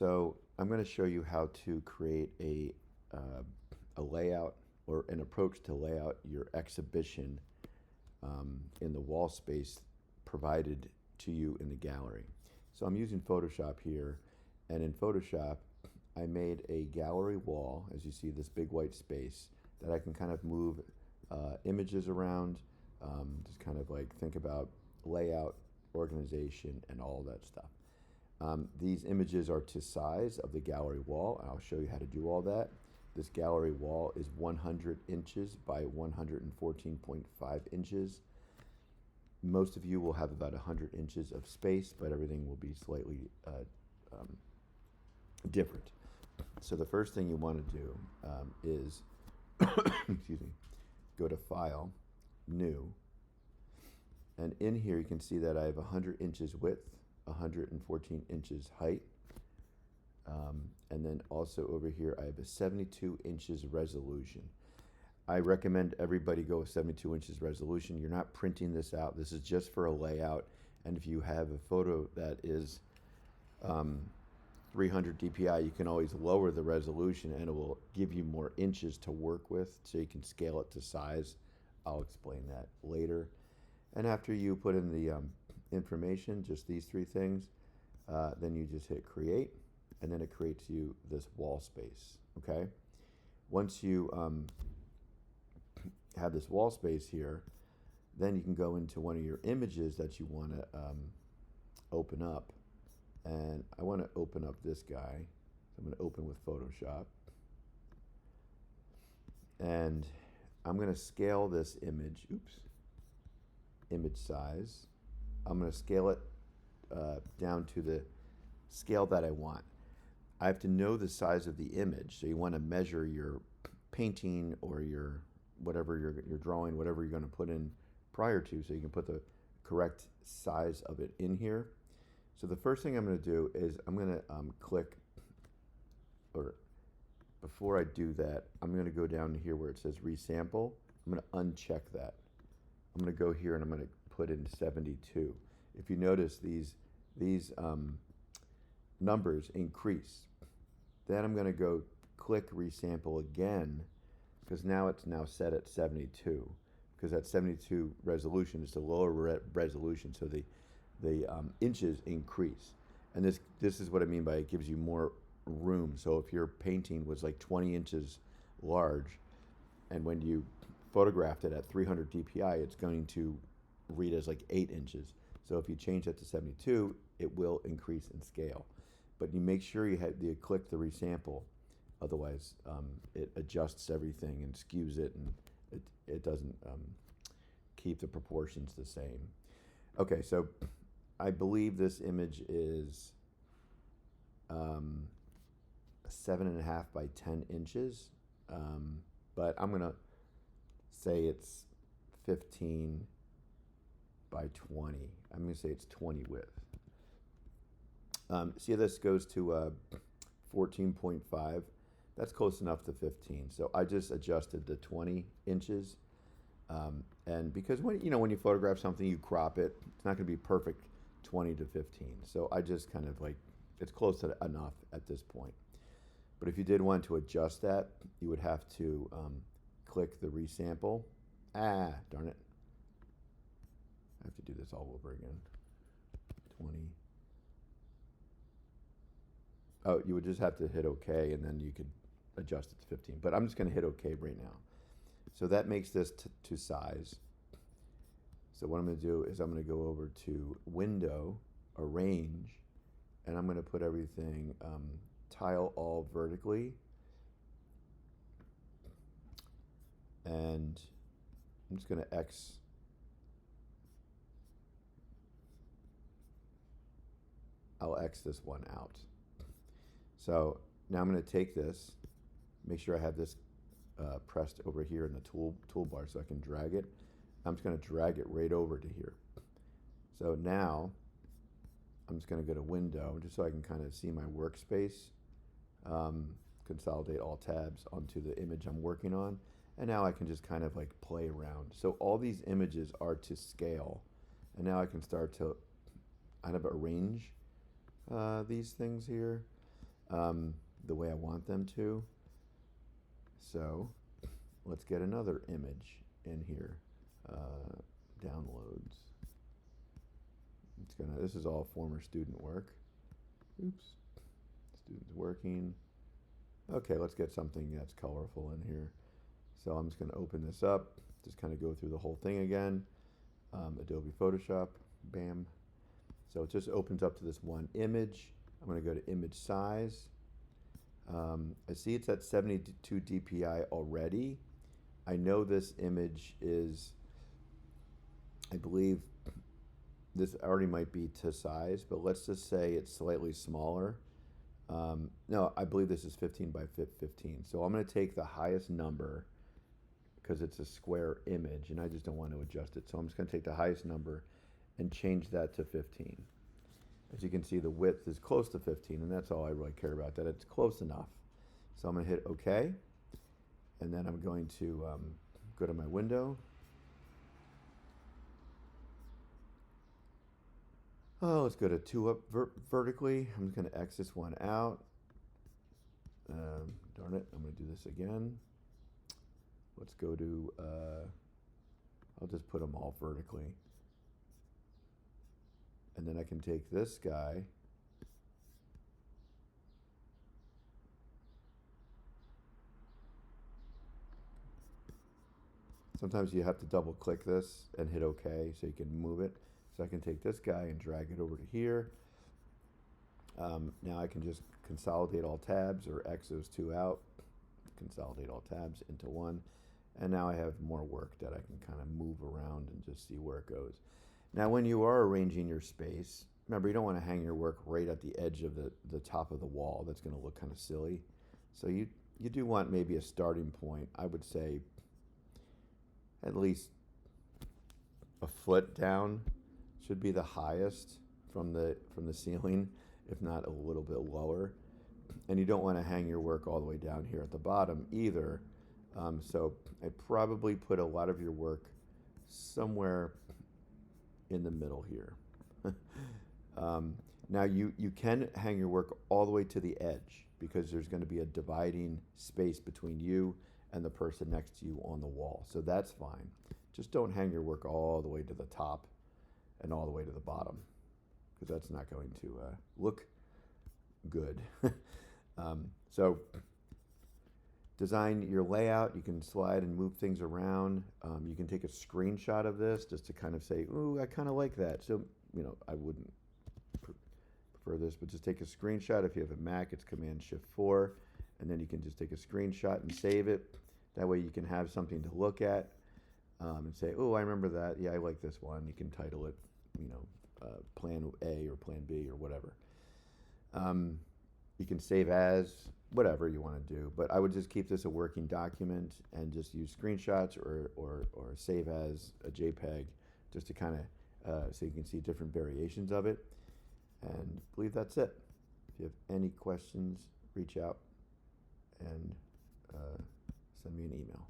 So I'm going to show you how to create a layout or an approach to lay out your exhibition in the wall space provided to you in the gallery. So I'm using Photoshop here, and in Photoshop I made a gallery wall, as you see, this big white space that I can kind of move images around, just kind of like think about layout, organization, and all that stuff. These images are to size of the gallery wall, and I'll show you how to do all that. This gallery wall is 100 inches by 114.5 inches. Most of you will have about 100 inches of space, but everything will be slightly different. So the first thing you want to do is, excuse me, go to File, New, and in here you can see that I have 100 inches width, 114 inches height, and then also over here I have a 72 inches resolution. I recommend everybody go with 72 inches resolution. You're not printing this out. This is just for a layout, and if you have a photo that is 300 dpi, you can always lower the resolution and it will give you more inches to work with, so you can scale it to size. I'll explain that later. And after you put in the information, just these three things, then you just hit create, and then it creates you this wall space. Okay, once you have this wall space here, then you can go into one of your images that you want to open up, and I want to open up this guy, so I'm going to open with Photoshop, and I'm going to scale this image, image size. I'm going to scale it down to the scale that I want. I have to know the size of the image, so you want to measure your painting or your whatever you're drawing, whatever you're going to put in prior to, so you can put the correct size of it in here. So the first thing I'm going to do is I'm going to click, or before I do that, I'm going to go down here where it says resample. I'm going to uncheck that. I'm going to go here and I'm going to put in 72. If you notice, these numbers increase. Then I'm going to go click resample again, because now it's set at 72, because that 72 resolution is the lower resolution, so the inches increase. And this is what I mean by it gives you more room. So if your painting was like 20 inches large, and when you photographed it at 300 dpi, it's going to read as like 8 inches. So if you change that to 72, it will increase in scale. But you make sure you click the resample, otherwise it adjusts everything and skews it, and it doesn't keep the proportions the same. Okay, so I believe this image is 7.5 by 10 inches, but I'm gonna say it's 15 by 20. I'm gonna say it's 20 width. See, this goes to 14.5. That's close enough to 15. So I just adjusted the 20 inches. And because when you photograph something, you crop it, it's not going to be perfect 20 to 15. So I just kind of like, it's close to enough at this point. But if you did want to adjust that, you would have to click the resample. Darn it. I have to do this all over again. 20. Oh, you would just have to hit OK, and then you could adjust it to 15. But I'm just going to hit OK right now. So that makes this to size. So what I'm going to do is I'm going to go over to Window, Arrange, and I'm going to put everything tile all vertically. And I'm just going to X. I'll X this one out. So now I'm going to take this, make sure I have this pressed over here in the toolbar so I can drag it. I'm just going to drag it right over to here. So now I'm just going to go to Window, just so I can kind of see my workspace, consolidate all tabs onto the image I'm working on, and now I can just kind of like play around. So all these images are to scale, and now I can start to kind of arrange these things here. the way I want them to. So let's get another image in here. Downloads. This is all former student work. Oops. Students working. Okay, let's get something that's colorful in here. So I'm just going to open this up, just kind of go through the whole thing again. Adobe Photoshop, bam. So it just opens up to this one image. I'm going to go to image size. I see it's at 72 dpi already. I know this image is, I believe this already might be to size, but let's just say it's slightly smaller. No, I believe this is 15 by 15. So I'm going to take the highest number because it's a square image and I just don't want to adjust it. So I'm just going to take the highest number and change that to 15. As you can see, the width is close to 15, and that's all I really care about, that it's close enough. So I'm going to hit OK, and then I'm going to go to my window. Oh, let's go to 2 up vertically. I'm just going to X this one out. Darn it, I'm going to do this again. Let's go to, I'll just put them all vertically. And then I can take this guy sometimes you have to double click this and hit OK so you can move it. So I can take this guy and drag it over to here. Now I can just consolidate all tabs or X those 2 out, consolidate all tabs into one. And now I have more work that I can kind of move around and just see where it goes. Now when you are arranging your space, remember you don't want to hang your work right at the edge of the top of the wall. That's going to look kind of silly. So you do want maybe a starting point. I would say at least a foot down should be the highest from the ceiling, if not a little bit lower. And you don't want to hang your work all the way down here at the bottom either. So I probably put a lot of your work somewhere in the middle here. Now you can hang your work all the way to the edge because there's going to be a dividing space between you and the person next to you on the wall. So that's fine. Just don't hang your work all the way to the top and all the way to the bottom because that's not going to look good. So design your layout. You can slide and move things around. You can take a screenshot of this just to kind of say, ooh, I kind of like that. So, I wouldn't prefer this, but just take a screenshot. If you have a Mac, it's Command-Shift-4, and then you can just take a screenshot and save it. That way you can have something to look at and say, oh, I remember that. Yeah, I like this one. You can title it, Plan A or Plan B or whatever. You can save as, whatever you want to do, but I would just keep this a working document and just use screenshots or save as a JPEG just to kind of so you can see different variations of it. And I believe that's it. If you have any questions, reach out and send me an email.